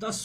10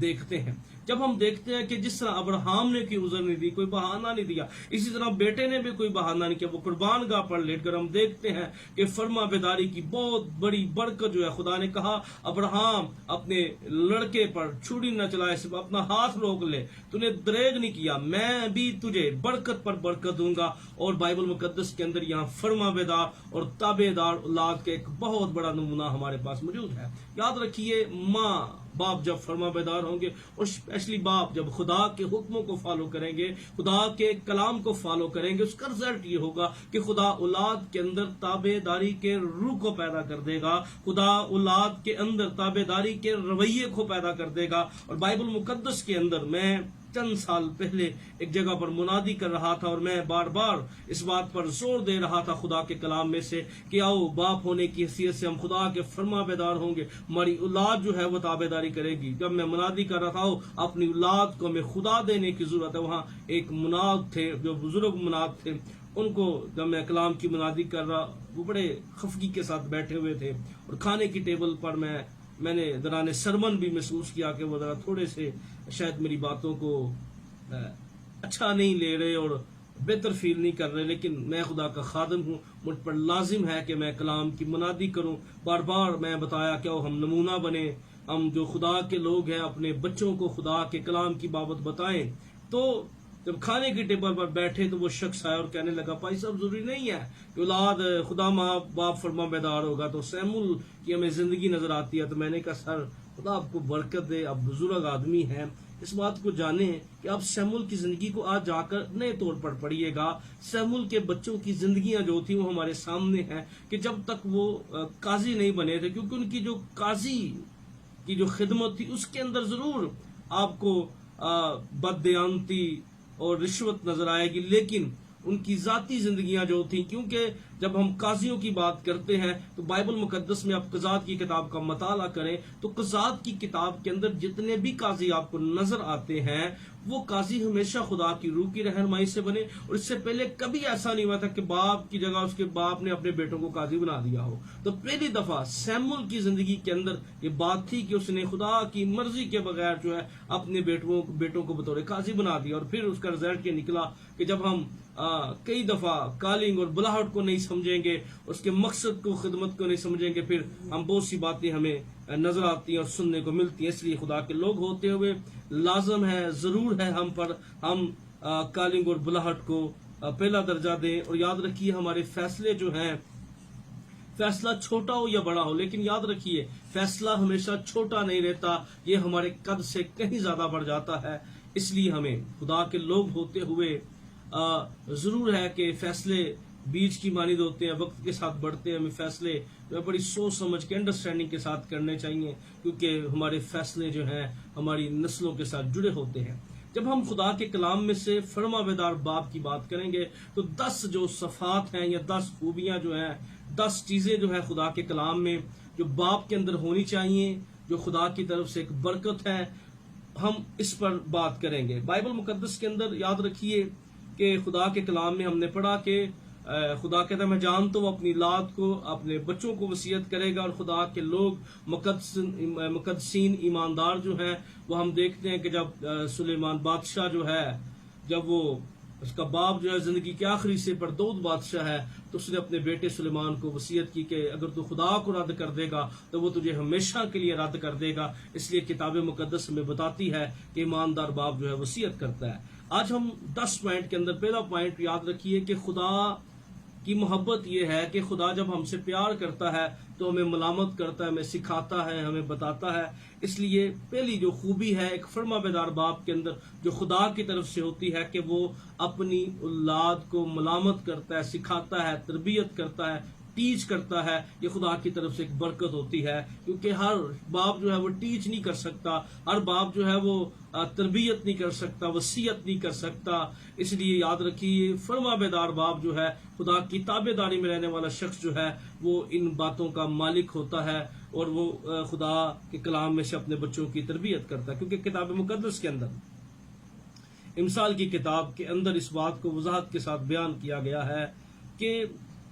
دیکھتے ہیں۔ جب ہم دیکھتے ہیں کہ جس طرح ابراہم نے کوئی عذر نہیں دی، کوئی بہانہ نہیں دیا، اسی طرح بیٹے نے بھی کوئی بہانہ نہیں کیا، وہ قربان گاہ پر لیٹ کر ہم دیکھتے ہیں کہ فرما بیداری کی بہت بڑی برکت جو ہے، خدا نے کہا ابراہم اپنے لڑکے پر چھری نہ چلائے، صرف اپنا ہاتھ روک لے، تو نے دریغ نہیں کیا، میں بھی تجھے برکت پر برکت دوں گا۔ اور بائبل مقدس کے اندر یہاں فرما بیدار اور تابع دار اولاد کے ایک بہت بڑا نمونہ ہمارے پاس موجود ہے۔ یاد رکھیے، ماں باپ جب فرما بیدار ہوں گے، اور اسپیشلی باپ جب خدا کے حکموں کو فالو کریں گے، خدا کے کلام کو فالو کریں گے، اس کا رزلٹ یہ ہوگا کہ خدا اولاد کے اندر تابع داری کے روح کو پیدا کر دے گا، خدا اولاد کے اندر تابع داری کے رویے کو پیدا کر دے گا۔ اور بائبل مقدس کے اندر میں چند سال پہلے ایک جگہ پر منادی کر رہا تھا، اور میں بار بار اس بات پر زور دے رہا تھا خدا کے کلام میں سے کہ آؤ باپ ہونے کی حیثیت سے ہم خدا کے فرما بیدار ہوں گے، ہماری اولاد جو ہے وہ تابع داری کرے گی۔ جب میں منادی کر رہا تھا اپنی اولاد کو ہمیں خدا دینے کی ضرورت ہے، وہاں ایک مناد تھے جو بزرگ مناد تھے، ان کو جب میں کلام کی منادی کر رہا، وہ بڑے خفگی کے ساتھ بیٹھے ہوئے تھے، اور کھانے کی ٹیبل پر میں نے دوران سرمن بھی محسوس کیا کہ وہ ذرا تھوڑے سے شاید میری باتوں کو اچھا نہیں لے رہے اور بہتر فیل نہیں کر رہے، لیکن میں خدا کا خادم ہوں، مجھ پر لازم ہے کہ میں کلام کی منادی کروں۔ بار بار میں بتایا کہ ہم نمونہ بنیں، ہم جو خدا کے لوگ ہیں اپنے بچوں کو خدا کے کلام کی بابت بتائیں۔ تو جب کھانے کی ٹیبل پر بیٹھے تو وہ شخص آیا اور کہنے لگا، بھائی صاحب ضروری نہیں ہے کہ اولاد خدا ماں باپ فرما بیدار ہوگا تو سیمول کی ہمیں زندگی نظر آتی ہے۔ تو میں نے کہا، سر خدا آپ کو برکت دے، آپ بزرگ آدمی ہیں، اس بات کو جانیں کہ آپ سیمول کی زندگی کو آج جا کر نئے طور پر پڑھیے گا۔ سیمول کے بچوں کی زندگیاں جو تھیں وہ ہمارے سامنے ہیں کہ جب تک وہ قاضی نہیں بنے تھے، کیونکہ ان کی جو قاضی کی جو خدمت تھی اس کے اندر ضرور آپ کو بددیانتی اور رشوت نظر آئے گی، لیکن ان کی ذاتی زندگیاں جو تھیں، کیونکہ جب ہم قاضیوں کی بات کرتے ہیں تو بائبل مقدس میں آپ قضات کی کتاب کا مطالعہ کریں تو قضات کی کتاب کے اندر جتنے بھی قاضی آپ کو نظر آتے ہیں وہ قاضی ہمیشہ خدا کی روح کی رہنمائی سے بنے، اور اس سے پہلے کبھی ایسا نہیں ہوا تھا کہ باپ کی جگہ اس کے باپ نے اپنے بیٹوں کو قاضی بنا دیا ہو۔ تو پہلی دفعہ سیمول کی زندگی کے اندر یہ بات تھی کہ اس نے خدا کی مرضی کے بغیر جو ہے اپنے بیٹوں کو بطور قاضی بنا دیا، اور پھر اس کا رزلٹ یہ نکلا کہ جب ہم کئی دفعہ کالنگ اور بلاہٹ کو نہیں سمجھیں گے، اس کے مقصد کو خدمت کو نہیں سمجھیں گے، پھر ہم بہت سی باتیں ہمیں نظر آتی ہیں اور سننے کو ملتی ہیں۔ اس لیے خدا کے لوگ ہوتے ہوئے لازم ہے، ضرور ہے ہم پر ہم کالنگ اور بلاہٹ کو پہلا درجہ دیں، اور یاد رکھیے ہمارے فیصلے جو ہیں، فیصلہ چھوٹا ہو یا بڑا ہو، لیکن یاد رکھیے فیصلہ ہمیشہ چھوٹا نہیں رہتا، یہ ہمارے قد سے کہیں زیادہ بڑھ جاتا ہے۔ اس لیے ہمیں خدا کے لوگ ہوتے ہوئے ضرور ہے کہ فیصلے بیج کی مانند ہوتے ہیں، وقت کے ساتھ بڑھتے ہیں، ہمیں فیصلے بڑی سوچ سمجھ کے انڈرسٹینڈنگ کے ساتھ کرنے چاہیے، کیونکہ ہمارے فیصلے جو ہیں ہماری نسلوں کے ساتھ جڑے ہوتے ہیں۔ جب ہم خدا کے کلام میں سے فرما بیدار باپ کی بات کریں گے تو 10 جو صفات ہیں یا 10 خوبیاں جو ہیں، 10 چیزیں جو ہے خدا کے کلام میں جو باپ کے اندر ہونی چاہیے، جو خدا کی طرف سے ایک برکت ہے، ہم اس پر بات کریں گے۔ بائبل مقدس کے اندر یاد رکھیے کہ خدا کے کلام میں ہم نے پڑھا کہ خدا کہتا ہے میں جانتا ہوں اپنی اولاد کو، اپنے بچوں کو وصیت کرے گا، اور خدا کے لوگ مقدسین ایماندار جو ہیں وہ ہم دیکھتے ہیں کہ جب سلیمان بادشاہ جو ہے، جب وہ اس کا باپ جو ہے زندگی کے آخری سے پر دود بادشاہ ہے، تو اس نے اپنے بیٹے سلیمان کو وصیت کی کہ اگر تو خدا کو رد کر دے گا تو وہ تجھے ہمیشہ کے لیے رد کر دے گا۔ اس لیے کتاب مقدس ہمیں بتاتی ہے کہ ایماندار باپ جو ہے وصیت کرتا ہے۔ آج ہم 10 پوائنٹ کے اندر پہلا پوائنٹ یاد رکھیے کہ خدا کی محبت یہ ہے کہ خدا جب ہم سے پیار کرتا ہے تو ہمیں ملامت کرتا ہے، ہمیں سکھاتا ہے، ہمیں بتاتا ہے۔ اس لیے پہلی جو خوبی ہے ایک فرما بیدار باپ کے اندر جو خدا کی طرف سے ہوتی ہے کہ وہ اپنی اولاد کو ملامت کرتا ہے، سکھاتا ہے، تربیت کرتا ہے، ٹیچ کرتا ہے۔ یہ خدا کی طرف سے ایک برکت ہوتی ہے، کیونکہ ہر باپ جو ہے وہ ٹیچ نہیں کر سکتا، ہر باپ جو ہے وہ تربیت نہیں کر سکتا، وصیت نہیں کر سکتا۔ اس لیے یاد رکھیے فرما بیدار باپ جو ہے، خدا کی تابع داری میں رہنے والا شخص جو ہے وہ ان باتوں کا مالک ہوتا ہے، اور وہ خدا کے کلام میں سے اپنے بچوں کی تربیت کرتا ہے، کیونکہ کتاب مقدس کے اندر امثال کی کتاب کے اندر اس بات کو وضاحت کے ساتھ بیان کیا گیا ہے کہ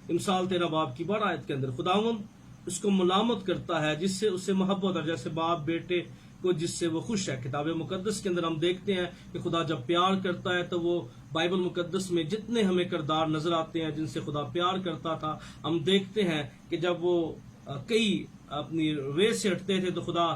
امثال 13 باب کی 12 آیت کے اندر خداوند اس کو ملامت کرتا ہے جس سے اسے محبت ہے، جیسے باپ بیٹے کو جس سے وہ خوش ہے۔ کتاب مقدس کے اندر ہم دیکھتے ہیں کہ خدا جب پیار کرتا ہے تو وہ بائبل مقدس میں جتنے ہمیں کردار نظر آتے ہیں جن سے خدا پیار کرتا تھا، ہم دیکھتے ہیں کہ جب وہ کئی اپنی ریس سے ہٹتے تھے تو خدا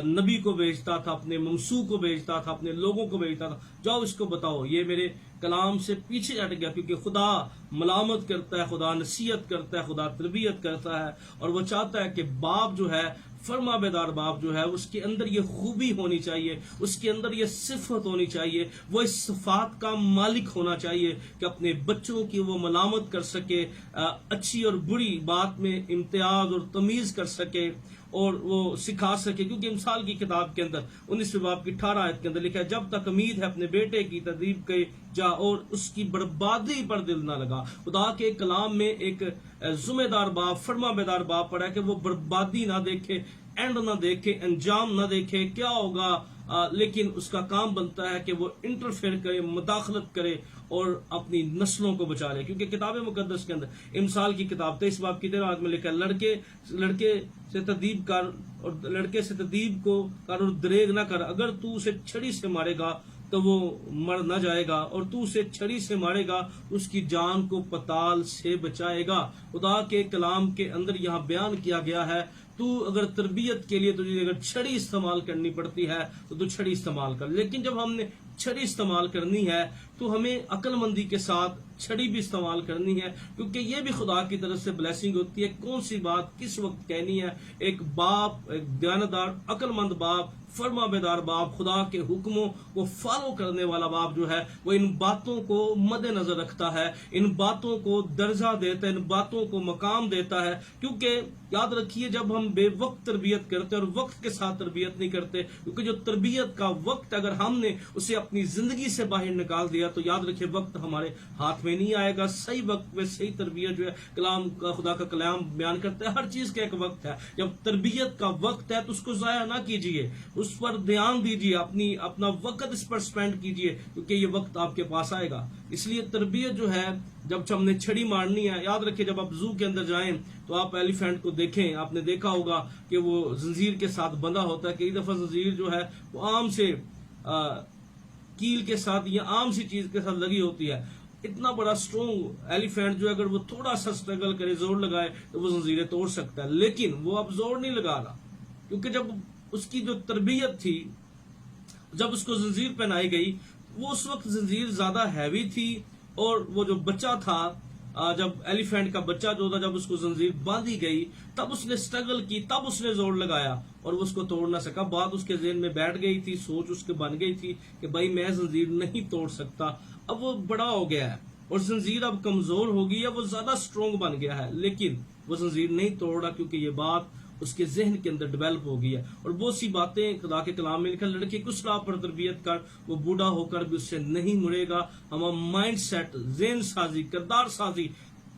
نبی کو بھیجتا تھا، اپنے ممسوح کو بھیجتا تھا، اپنے لوگوں کو بھیجتا تھا، جاؤ اس کو بتاؤ یہ میرے کلام سے پیچھے ہٹ گیا، کیونکہ خدا ملامت کرتا ہے، خدا نصیحت کرتا ہے، خدا تربیت کرتا ہے، اور وہ چاہتا ہے کہ باپ جو ہے، فرما بیدار باپ جو ہے، اس کے اندر یہ خوبی ہونی چاہیے، اس کے اندر یہ صفت ہونی چاہیے، وہ اس صفات کا مالک ہونا چاہیے کہ اپنے بچوں کی وہ ملامت کر سکے، اچھی اور بری بات میں امتیاز اور تمیز کر سکے اور وہ سکھا سکے، کیونکہ امثال کی کتاب کے اندر 19 باب کی 18 آیت کے اندر لکھا ہے، جب تک امید ہے اپنے بیٹے کی تدریب کے جا اور اس کی بربادی پر دل نہ لگا۔ خدا کے کلام میں ایک ذمہ دار باپ، فرما بیدار باپ پڑا ہے کہ وہ بربادی نہ دیکھے، اینڈ نہ دیکھے، انجام نہ دیکھے کیا ہوگا، لیکن اس کا کام بنتا ہے کہ وہ انٹرفیئر کرے، مداخلت کرے اور اپنی نسلوں کو بچا لے، کیونکہ کتاب مقدس کے اندر امثال کی کتاب 23 باب کی 13 آیت میں لکھا ہے، لڑکے سے تدیب کر اور لڑکے سے تدیب کو کر اور دریغ نہ کر، اگر تو اسے چھڑی سے مارے گا تو وہ مر نہ جائے گا، اور تو اسے چھڑی سے مارے گا اس کی جان کو پتال سے بچائے گا۔ خدا کے کلام کے اندر یہاں بیان کیا گیا ہے، تو اگر تربیت کے لیے تجھے اگر چھڑی استعمال کرنی پڑتی ہے تو چھڑی استعمال کر، لیکن جب ہم نے چھڑی استعمال کرنی ہے تو ہمیں عقل مندی کے ساتھ چھڑی بھی استعمال کرنی ہے، کیونکہ یہ بھی خدا کی طرف سے بلیسنگ ہوتی ہے، کون سی بات کس وقت کہنی ہے۔ ایک باپ، ایک دیانتدار عقل مند باپ، فرما بیدار باپ، خدا کے حکموں کو فالو کرنے والا باپ جو ہے، وہ ان باتوں کو مد نظر رکھتا ہے، ان باتوں کو درجہ دیتا ہے، ان باتوں کو مقام دیتا ہے، کیونکہ یاد رکھیے جب ہم بے وقت تربیت کرتے اور وقت کے ساتھ تربیت نہیں کرتے، کیونکہ جو تربیت کا وقت اگر ہم نے اسے اپنی زندگی سے باہر نکال دیا تو یاد رکھیے وقت ہمارے ہاتھ میں نہیں آئے گا۔ صحیح وقت میں صحیح تربیت جو ہے، کلام کا، خدا کا کلام بیان کرتا ہے، ہر چیز کا ایک وقت ہے۔ جب تربیت کا وقت ہے تو اس کو ضائع نہ کیجیے، اس پر دھیان دیجیے، اپنا وقت اس پر سپینڈ کیجیے، کیونکہ یہ وقت آپ کے پاس آئے گا۔ اس لیے تربیت جو ہے، جب ہم نے چھڑی مارنی ہے، یاد رکھیے جب آپ زو کے اندر جائیں تو آپ ایلیفینٹ کو دیکھیں، آپ نے دیکھا ہوگا کہ وہ زنجیر کے ساتھ بندھا ہوتا ہے، کئی دفعہ زنجیر جو ہے وہ عام سے کیل کے ساتھ یا عام سی چیز کے ساتھ لگی ہوتی ہے۔ اتنا بڑا اسٹرونگ ایلیفینٹ جو اگر وہ تھوڑا سا اسٹرگل کرے، زور لگائے تو وہ زنجیریں توڑ سکتا ہے، لیکن وہ اب زور نہیں لگا رہا، کیونکہ جب اس کی جو تربیت تھی، جب اس کو زنجیر پہنائی گئی، وہ اس وقت زنجیر زیادہ ہیوی تھی، اور وہ جو بچہ تھا، جب ایلیفینٹ کا بچہ جو تھا، جب اس کو زنجیر باندھی گئی تب اس نے اسٹرگل کی، تب اس نے زور لگایا اور وہ اس کو توڑ نہ سکا۔ بات اس کے ذہن میں بیٹھ گئی تھی، سوچ اس کے بن گئی تھی کہ بھائی میں زنجیر نہیں توڑ سکتا۔ اب وہ بڑا ہو گیا ہے اور زنجیر اب کمزور ہو گئی ہے، وہ زیادہ اسٹرونگ بن گیا ہے، لیکن وہ زنجیر نہیں توڑ رہا، کیونکہ یہ بات اس کے ذہن کے اندر ڈیولپ ہو گئی ہے۔ اور بہت سی باتیں خدا کے کلام میں لکھا، لڑکے کس راہ پر تربیت کر، وہ بوڑھا ہو کر بھی اس سے نہیں مڑے گا۔ ہم مائنڈ سیٹ، ذہن سازی، کردار سازی،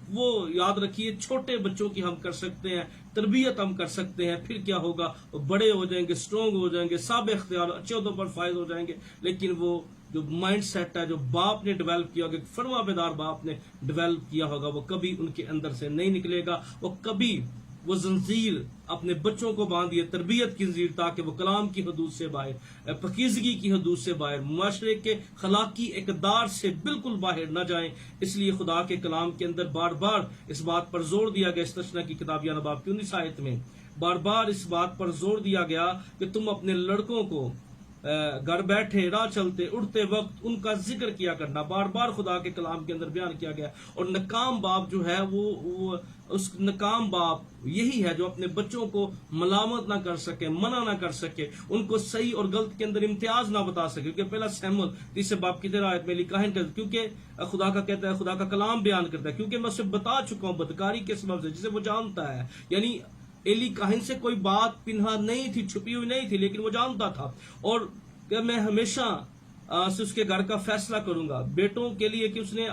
وہ یاد رکھیے چھوٹے بچوں کی ہم کر سکتے ہیں، تربیت ہم کر سکتے ہیں، پھر کیا ہوگا، وہ بڑے ہو جائیں گے، اسٹرونگ ہو جائیں گے، صاحب اختیار، اچھے عہدوں پر فائز ہو جائیں گے، لیکن وہ جو مائنڈ سیٹ ہے، جو باپ نے ڈیولپ کیا ہوگا، فرما بیدار باپ نے ڈیولپ کیا ہوگا، وہ کبھی ان کے اندر سے نہیں نکلے گا۔ وہ کبھی وہ زنجیر اپنے بچوں کو باندھیے، تربیت کی زنجیر، تاکہ وہ کلام کی حدود سے باہر، پاکیزگی کی حدود سے باہر، معاشرے کے خلاقی اقدار سے بالکل باہر نہ جائیں۔ اس لیے خدا کے کلام کے اندر بار بار اس بات پر زور دیا گیا، استثنا کی کتاب 11 باب کی 19 آیت میں بار بار اس بات پر زور دیا گیا کہ تم اپنے لڑکوں کو گھر بیٹھے، راہ چلتے، اڑتے وقت ان کا ذکر کیا کرنا، بار بار خدا کے کلام کے اندر بیان کیا گیا۔ اور ناکام باپ جو ہے، وہ اس ناکام باپ یہی ہے جو اپنے بچوں کو ملامت نہ کر سکے، منع نہ کر سکے، ان کو صحیح اور غلط کے اندر امتیاز نہ بتا سکے، کیونکہ پہلا سیموئیل 30 باب کی 13 آیت میں لکھا ہے، کیونکہ خدا کا کہتا ہے، خدا کا کلام بیان کرتا ہے، کیونکہ میں اسے بتا چکا ہوں بدکاری کے سبب سے، جسے وہ جانتا ہے۔ یعنی ایلی کاہن سے کوئی بات پنہا نہیں تھی، چھپی ہوئی نہیں تھی، لیکن وہ جانتا تھا، اور کہ میں ہمیشہ سے اس کے گھر کا فیصلہ کروں گا. بیٹوں کے لیے کہ اس نے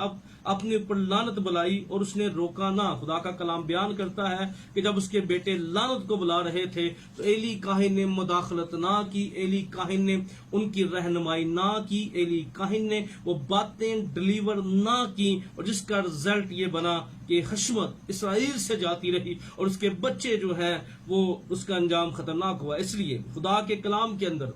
اپنے اوپر لعنت بلائی اور اس نے روکا نہ. خدا کا کلام بیان کرتا ہے کہ جب اس کے بیٹے لعنت کو بلا رہے تھے تو ایلی کاہن نے مداخلت نہ کی, ایلی کاہن نے ان کی رہنمائی نہ کی, ایلی کاہن نے وہ باتیں ڈلیور نہ کی, اور جس کا رزلٹ یہ بنا کہ حشمت اسرائیل سے جاتی رہی اور اس کے بچے جو ہیں وہ اس کا انجام خطرناک ہوا. اس لیے خدا کے کلام کے اندر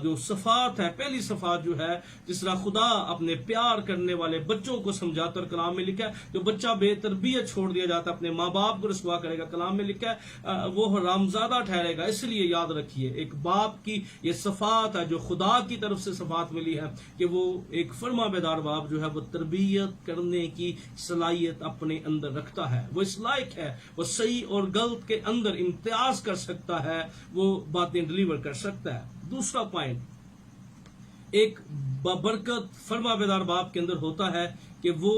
جو صفات ہے, پہلی صفات جو ہے جس طرح خدا اپنے پیار کرنے والے بچوں کو سمجھاتا اور کلام میں لکھا ہے, جو بچہ بے تربیت چھوڑ دیا جاتا ہے اپنے ماں باپ کو رسوا کرے گا, کلام میں لکھا ہے وہ حرامزادہ ٹھہرے گا. اس لیے یاد رکھیے ایک باپ کی یہ صفات ہے جو خدا کی طرف سے صفات ملی ہے کہ وہ ایک فرما بیدار باپ جو ہے وہ تربیت کرنے کی صلاحیت اپنے اندر رکھتا ہے, وہ اس لائق ہے, وہ صحیح اور غلط کے اندر امتیاز کر سکتا ہے, وہ باتیں ڈلیور کر سکتا ہے. دوسرا پوائنٹ, ایک برکت فرما بیدار باپ کے اندر ہوتا ہے کہ وہ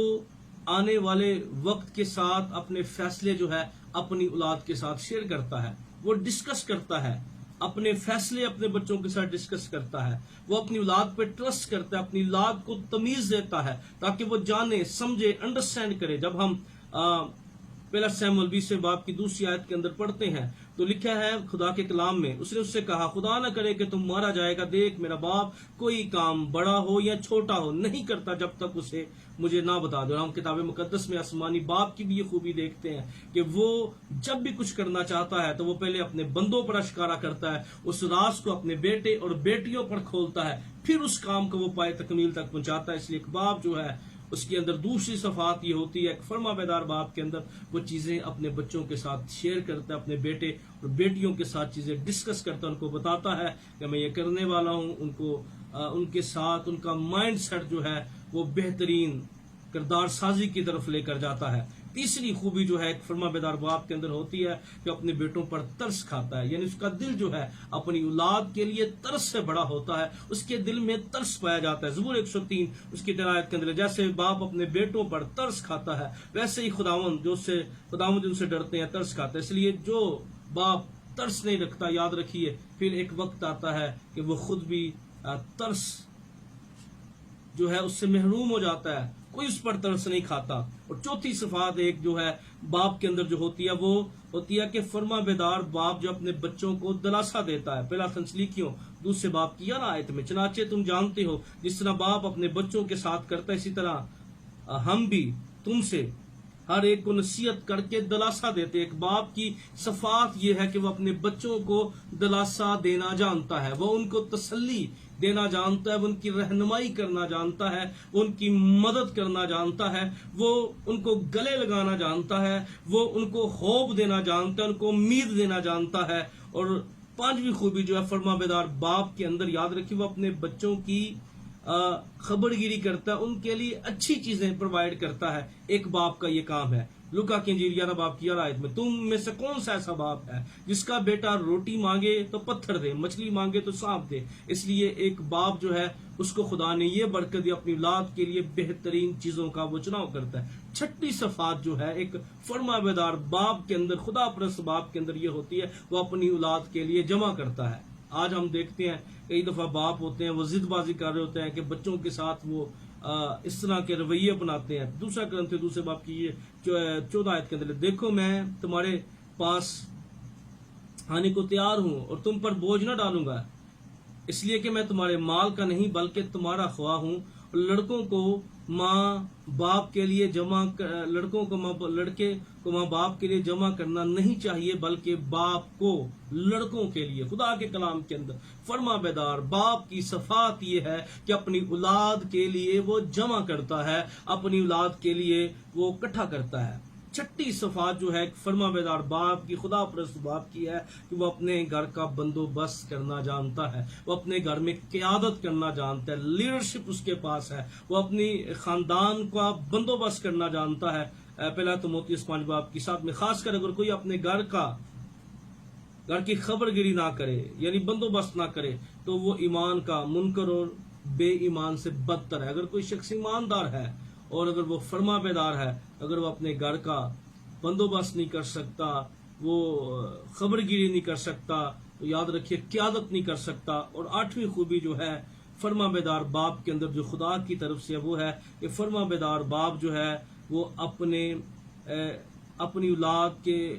آنے والے وقت کے ساتھ اپنے فیصلے جو ہے اپنی اولاد کے ساتھ شیئر کرتا ہے, وہ ڈسکس کرتا ہے اپنے فیصلے اپنے بچوں کے ساتھ ڈسکس کرتا ہے, وہ اپنی اولاد پہ ٹرسٹ کرتا ہے, اپنی اولاد کو تمیز دیتا ہے تاکہ وہ جانے سمجھے انڈرسٹینڈ کرے. جب ہم پہلا سیموئیل 20 باب کی دوسری آیت کے اندر پڑھتے ہیں تو لکھا ہے خدا کے کلام میں, اس نے اس سے کہا خدا نہ کرے کہ تم مارا جائے گا, دیکھ میرا باپ کوئی کام بڑا ہو یا چھوٹا ہو نہیں کرتا جب تک اسے مجھے نہ بتا دو. ہم کتاب مقدس میں آسمانی باپ کی بھی یہ خوبی دیکھتے ہیں کہ وہ جب بھی کچھ کرنا چاہتا ہے تو وہ پہلے اپنے بندوں پر اشکارا کرتا ہے, اس راز کو اپنے بیٹے اور بیٹیوں پر کھولتا ہے, پھر اس کام کو وہ پائے تکمیل تک پہنچاتا ہے. اس لیے ایک باپ جو ہے اس کے اندر دوسری صفات یہ ہوتی ہے, ایک فرما بیدار باپ کے اندر وہ چیزیں اپنے بچوں کے ساتھ شیئر کرتا ہے, اپنے بیٹے اور بیٹیوں کے ساتھ چیزیں ڈسکس کرتا ہے, ان کو بتاتا ہے کہ میں یہ کرنے والا ہوں, ان کو ان کے ساتھ ان کا مائنڈ سیٹ جو ہے وہ بہترین کردار سازی کی طرف لے کر جاتا ہے. تیسری خوبی جو ہے ایک فرما بیدار باپ کے اندر ہوتی ہے کہ اپنے بیٹوں پر ترس کھاتا ہے, یعنی اس کا دل جو ہے اپنی اولاد کے لیے ترس سے بڑا ہوتا ہے, اس کے دل میں ترس پایا جاتا ہے. زبور 103 اس کی آیت کے اندر جیسے باپ اپنے بیٹوں پر ترس کھاتا ہے ویسے ہی خداوند ان سے ڈرتے ہیں ترس کھاتا ہے. اس لیے جو باپ ترس نہیں رکھتا, یاد رکھیے پھر ایک وقت آتا ہے کہ وہ خود بھی ترس جو ہے اس سے محروم ہو جاتا ہے, کوئی اس پر ترس نہیں کھاتا. اور چوتھی صفات ایک جو ہے باپ کے اندر جو ہوتی ہے وہ ہوتی ہے کہ فرما بیدار باپ جو اپنے بچوں کو دلاسا دیتا ہے. پہلا تسلیکیوں 2 باب کی 11 آیت میں, چنانچہ تم جانتے ہو جس طرح باپ اپنے بچوں کے ساتھ کرتا ہے اسی طرح ہم بھی تم سے ہر ایک کو نصیحت کر کے دلاسا دیتے. ایک باپ کی صفات یہ ہے کہ وہ اپنے بچوں کو دلاسا دینا جانتا ہے, وہ ان کو تسلی دینا جانتا ہے, وہ ان کی رہنمائی کرنا جانتا ہے, وہ ان کی مدد کرنا جانتا ہے, وہ ان کو گلے لگانا جانتا ہے, وہ ان کو خوف دینا جانتا ہے, ان کو امید دینا جانتا ہے. اور پانچویں خوبی جو ہے فرما بیدار باپ کے اندر, یاد رکھیے وہ اپنے بچوں کی خبر گیری کرتا ہے, ان کے لیے اچھی چیزیں پرووائڈ کرتا ہے. ایک باپ کا یہ کام ہے. لوکا کی انجیل 11 باب کی 11 آیت میں, تم میں سے کون سا ایسا باپ ہے جس کا بیٹا روٹی مانگے تو پتھر دے, مچھلی مانگے تو سانپ دے. اس لیے ایک باپ جو ہے اس کو خدا نے یہ برکت دی, اپنی اولاد کے لیے بہترین چیزوں کا وہ چناؤ کرتا ہے. چھٹی صفات جو ہے ایک فرما بیدار باپ کے اندر, خدا پرست باپ کے اندر یہ ہوتی ہے, وہ اپنی اولاد کے لیے جمع کرتا ہے. آج ہم دیکھتے ہیں کئی دفعہ باپ ہوتے ہیں وہ ضد بازی کر رہے ہوتے ہیں کہ بچوں کے ساتھ وہ اس طرح کے رویے اپناتے ہیں. دوسرا کرنتھیوں 2 باب کی یہ 14 آیت کے اندر, دیکھو میں تمہارے پاس آنے کو تیار ہوں اور تم پر بوجھ نہ ڈالوں گا, اس لیے کہ میں تمہارے مال کا نہیں بلکہ تمہارا خواہ ہوں. لڑکوں کو ماں باپ کے لیے لڑکے کو ماں باپ کے لیے جمع کرنا نہیں چاہیے بلکہ باپ کو لڑکوں کے لیے. خدا کے کلام کے اندر فرما بیدار باپ کی صفات یہ ہے کہ اپنی اولاد کے لیے وہ جمع کرتا ہے, اپنی اولاد کے لیے وہ اکٹھا کرتا ہے. چھٹی صفات جو ہے فرما بیدار باپ کی, خدا پرست باپ کی ہے کہ وہ اپنے گھر کا بندوبست کرنا جانتا ہے, وہ اپنے گھر میں قیادت کرنا جانتا ہے, لیڈرشپ اس کے پاس ہے, وہ اپنی خاندان کا بندوبست کرنا جانتا ہے. پہلا تموتھیوس 5 باب کی 7 میں, خاص کر اگر کوئی اپنے گھر کی خبر گیری نہ کرے یعنی بندوبست نہ کرے تو وہ ایمان کا منکر اور بے ایمان سے بدتر ہے. اگر کوئی شخص ایماندار ہے اور اگر وہ فرما بیدار ہے, اگر وہ اپنے گھر کا بندوبست نہیں کر سکتا, وہ خبر گیری نہیں کر سکتا, تو یاد رکھیے قیادت نہیں کر سکتا. اور 8ویں خوبی جو ہے فرما بردار باپ کے اندر جو خدا کی طرف سے وہ ہے کہ فرما بردار باپ جو ہے وہ اپنی اولاد کے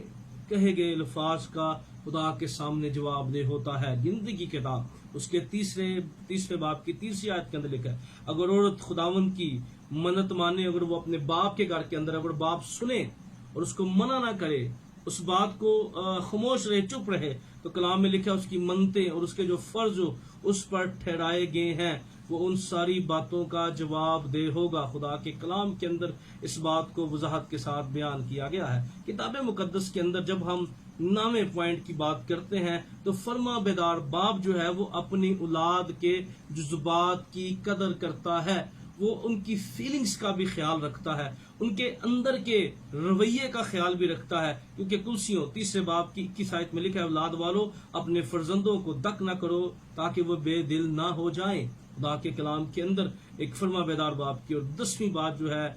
کہے گئے الفاظ کا خدا کے سامنے جواب دہ ہوتا ہے۔ گنتی کی کتاب اس کے تیسرے باب کی 3 آیت کے اندر لکھا ہے، اگر عورت خداوند کی منت مانے، اگر وہ اپنے باپ کے گھر کے اندر اگر باپ سنے اور اس کو منع نہ کرے، اس بات کو خاموش رہے، چپ رہے، تو کلام میں لکھا ہے اس کی منتیں اور اس کے جو فرض اس پر ٹھہرائے گئے ہیں وہ ان ساری باتوں کا جواب دہ ہوگا۔ خدا کے کلام کے اندر اس بات کو وضاحت کے ساتھ بیان کیا گیا ہے۔ کتاب مقدس کے اندر جب ہم 9ویں پوائنٹ کی بات کرتے ہیں تو فرما بردار باپ جو ہے وہ اپنی اولاد کے جذبات کی قدر کرتا ہے، وہ ان کی فیلنگز کا بھی خیال رکھتا ہے، ان کے اندر کے رویے کا خیال بھی رکھتا ہے، کیونکہ کلسیوں 3 باب کی 21 آیت میں لکھا ہے، اولاد والو اپنے فرزندوں کو دک نہ کرو تاکہ وہ بے دل نہ ہو جائیں۔ خدا کے کلام کے اندر ایک فرما بردار باپ کی اور 10ویں بات جو ہے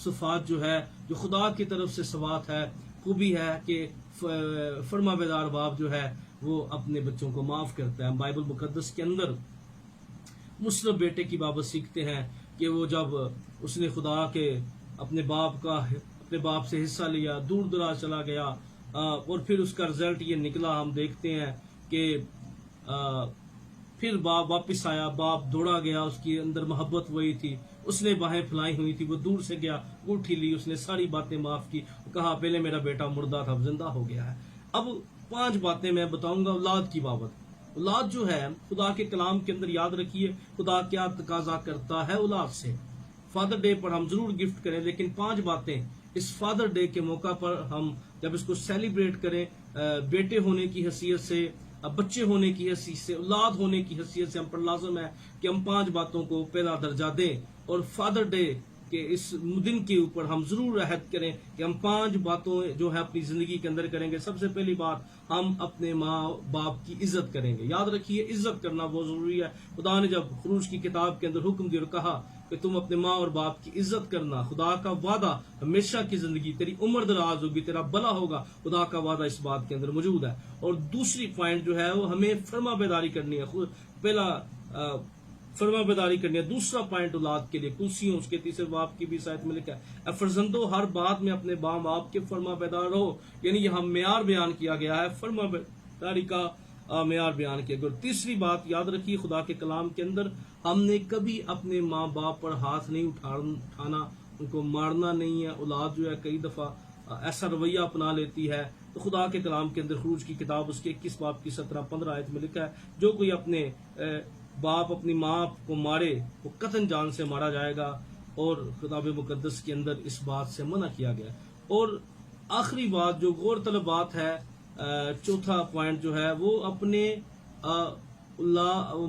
صفات جو ہے جو خدا کی طرف سے صفات ہے خوبی ہے کہ فرما بردار باپ جو ہے وہ اپنے بچوں کو معاف کرتا ہے۔ ہم بائبل مقدس کے اندر مسلم بیٹے کی بابت سیکھتے ہیں کہ وہ جب اس نے خدا کے اپنے باپ سے حصہ لیا، دور دراز چلا گیا، اور پھر اس کا رزلٹ یہ نکلا، ہم دیکھتے ہیں کہ پھر باپ واپس آیا، باپ دوڑا گیا، اس کی اندر محبت وہی تھی، اس نے باہیں پھیلائی ہوئی تھی، وہ دور سے گیا، اٹھی لی، اس نے ساری باتیں معاف کی، کہا پہلے میرا بیٹا مردہ تھا اب زندہ ہو گیا ہے۔ اب 5 باتیں میں بتاؤں گا اولاد کی بابت۔ اولاد جو ہے خدا کے کلام کے اندر یاد رکھیے خدا کیا تقاضا کرتا ہے اولاد سے۔ فادر ڈے پر ہم ضرور گفٹ کریں، لیکن 5 باتیں اس فادر ڈے کے موقع پر ہم جب اس کو سیلیبریٹ کریں، بیٹے ہونے کی حیثیت سے، بچے ہونے کی حیثیت سے، اولاد ہونے کی حیثیت سے ہم پر لازم ہے کہ ہم 5 باتوں کو پہلا درجہ دیں، اور فادر ڈے کہ اس دن کے اوپر ہم ضرور عہد کریں کہ ہم 5 باتوں جو ہے اپنی زندگی کے اندر کریں گے۔ سب سے پہلی بات، ہم اپنے ماں باپ کی عزت کریں گے۔ یاد رکھیے عزت کرنا بہت ضروری ہے۔ خدا نے جب خروج کی کتاب کے اندر حکم دیا اور کہا کہ تم اپنے ماں اور باپ کی عزت کرنا، خدا کا وعدہ ہمیشہ کی زندگی، تیری عمر دراز ہوگی، تیرا بھلا ہوگا، خدا کا وعدہ اس بات کے اندر موجود ہے۔ اور دوسری پوائنٹ جو ہے وہ ہمیں فرما برداری کرنی ہے۔ پہلا فرما برداری کرنی ہے۔ دوسرا پوائنٹ اولاد کے لیے کلسیوں اس کے 3 باب کی 20 آیت میں لکھا ہے، اے فرزندو ہر بات میں اپنے ماں باپ کے فرما بردار رہو۔ یعنی یہاں معیار بیان کیا گیا ہے، فرما برداری کا معیار بیان کیا گیا۔ اور تیسری بات یاد رکھیے خدا کے کلام کے اندر ہم نے کبھی اپنے ماں باپ پر ہاتھ نہیں اٹھانا، ان کو مارنا نہیں ہے۔ اولاد جو ہے کئی دفعہ ایسا رویہ اپنا لیتی ہے، تو خدا کے کلام کے اندر خروج کی کتاب اس کے 21 باب کی 17-15 آیت میں لکھا ہے، جو کوئی اپنے باپ اپنی ماں کو مارے وہ قطعاً جان سے مارا جائے گا، اور کتاب مقدس کے اندر اس بات سے منع کیا گیا۔ اور آخری بات جو غور طلب بات ہے، 4تھا پوائنٹ جو ہے وہ اپنے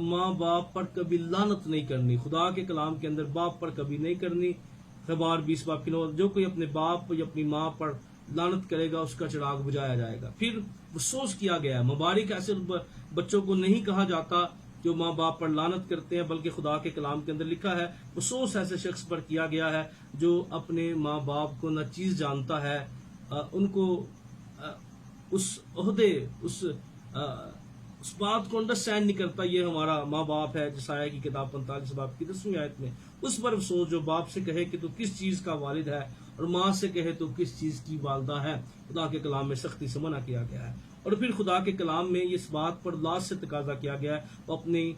ماں باپ پر کبھی لعنت نہیں کرنی۔ خدا کے کلام کے اندر باپ پر کبھی نہیں کرنی۔ خبار 20 باب کی 9، جو کوئی اپنے باپ یا اپنی ماں پر لعنت کرے گا اس کا چراغ بجھایا جائے گا۔ پھر افسوس کیا گیا ہے، مبارک ایسے بچوں کو نہیں کہا جاتا جو ماں باپ پر لعنت کرتے ہیں، بلکہ خدا کے کلام کے اندر لکھا ہے افسوس ایسے شخص پر کیا گیا ہے جو اپنے ماں باپ کو نہ چیز جانتا ہے، ان کو اس عہدے اس بات کو انڈرسٹینڈ نہیں کرتا یہ ہمارا ماں باپ ہے۔ جسایہ کی کتاب 45 باب کی 10ویں آیت میں اس پر افسوس جو باپ سے کہے کہ تو کس چیز کا والد ہے، اور ماں سے کہے تو کس چیز کی والدہ ہے۔ خدا کے کلام میں سختی سے منع کیا گیا ہے۔ اور پھر خدا کے کلام میں اس بات پر لاز سے تقاضا کیا گیا ہے وہ اپنے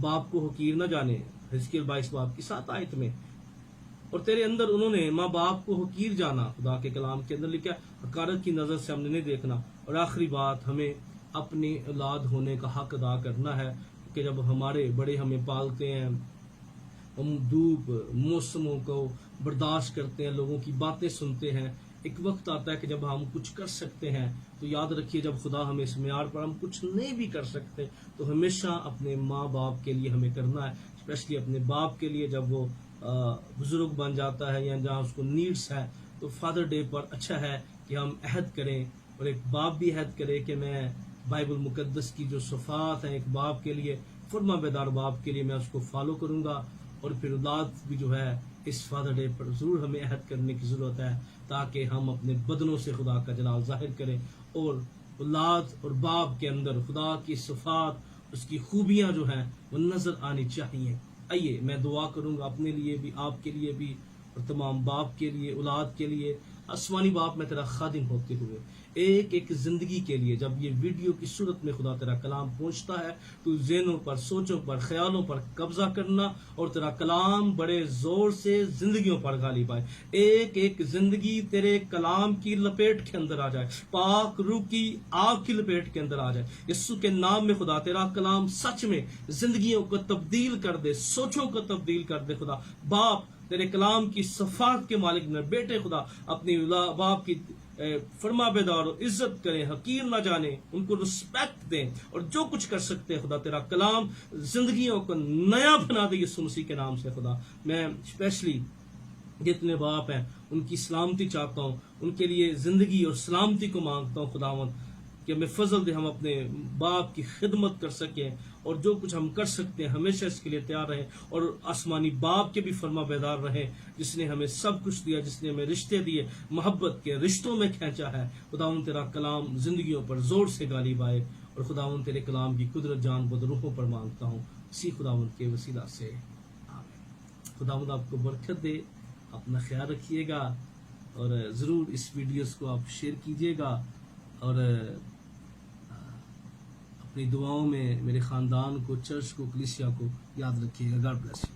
باپ کو حقیر نہ جانے، حزقیل 22 باب کی 7 آیت میں، اور تیرے اندر انہوں نے ماں باپ کو حقیر جانا۔ خدا کے کلام کے اندر لکھا ہے حقارت کی نظر سے ہم نے نہیں دیکھنا۔ اور آخری بات، ہمیں اپنی اولاد ہونے کا حق ادا کرنا ہے، کہ جب ہمارے بڑے ہمیں پالتے ہیں، ہم دھوپ موسموں کو برداشت کرتے ہیں، لوگوں کی باتیں سنتے ہیں، ایک وقت آتا ہے کہ جب ہم کچھ کر سکتے ہیں، تو یاد رکھیے جب خدا ہمیں اس معیار پر ہم کچھ نہیں بھی کر سکتے تو ہمیشہ اپنے ماں باپ کے لیے ہمیں کرنا ہے، اسپیشلی اپنے باپ کے لیے جب وہ بزرگ بن جاتا ہے یا جہاں اس کو نیڈس ہے، تو فادر ڈے پر اچھا ہے کہ ہم عہد کریں، اور ایک باپ بھی عہد کرے کہ میں بائبل مقدس کی جو صفات ہیں ایک باپ کے لیے، فرما بردار باپ کے لیے میں اس کو فالو کروں گا۔ اور پھر اولاد بھی جو ہے اس فادر ڈے پر ضرور ہمیں عہد کرنے کی ضرورت ہے، تاکہ ہم اپنے بدنوں سے خدا کا جلال ظاہر کریں، اور اولاد اور باپ کے اندر خدا کی صفات اس کی خوبیاں جو ہیں وہ نظر آنی چاہیے. آئیے میں دعا کروں گا اپنے لیے بھی، آپ کے لیے بھی، اور تمام باپ کے لیے، اولاد کے لیے. آسمانی باپ میں تیرا خادم ہوتے ہوئے ایک ایک زندگی کے لیے جب یہ ویڈیو کی صورت میں خدا تیرا کلام پہنچتا ہے تو ذہنوں پر، سوچوں پر، خیالوں پر قبضہ کرنا، اور تیرا کلام بڑے زور سے زندگیوں پر غالب آئے. ایک ایک زندگی تیرے کلام کی لپیٹ کے اندر آ جائے، پاک روح کی آگ کی لپیٹ کے اندر آ جائے. یسوع کے نام میں خدا تیرا کلام سچ میں زندگیوں کو تبدیل کر دے، سوچوں کو تبدیل کر دے. خدا باپ تیرے کلام کی صفات کے مالک نے، بیٹے خدا اپنی باپ کی فرما بیدار و عزت کریں، حقیر نہ جانے، ان کو رسپیکٹ دیں، اور جو کچھ کر سکتے خدا تیرا کلام زندگیوں کو نیا بنا دے یسوع مسیح کے نام سے. خدا میں اسپیشلی جتنے باپ ہیں ان کی سلامتی چاہتا ہوں، ان کے لیے زندگی اور سلامتی کو مانگتا ہوں خداوند کہ ہمیں فضل دے، ہم اپنے باپ کی خدمت کر سکیں، اور جو کچھ ہم کر سکتے ہیں ہمیشہ اس کے لیے تیار رہیں، اور آسمانی باپ کے بھی فرما بیدار رہیں جس نے ہمیں سب کچھ دیا، جس نے ہمیں رشتے دیے، محبت کے رشتوں میں کھینچا ہے. خداوند تیرا کلام زندگیوں پر زور سے غالب آئے، اور خداوند تیرے کلام کی قدرت جان بود روحوں پر مانگتا ہوں اسی خداوند کے وسیلہ سے، آمین. خداوند آپ کو برکت دے. اپنا خیال رکھیے گا، اور ضرور اس ویڈیوز کو آپ شیئر کیجیے گا، اور اپنی دعاؤں میں میرے خاندان کو، چرچ کو، کلیسیا کو یاد رکھیے گا. God bless you.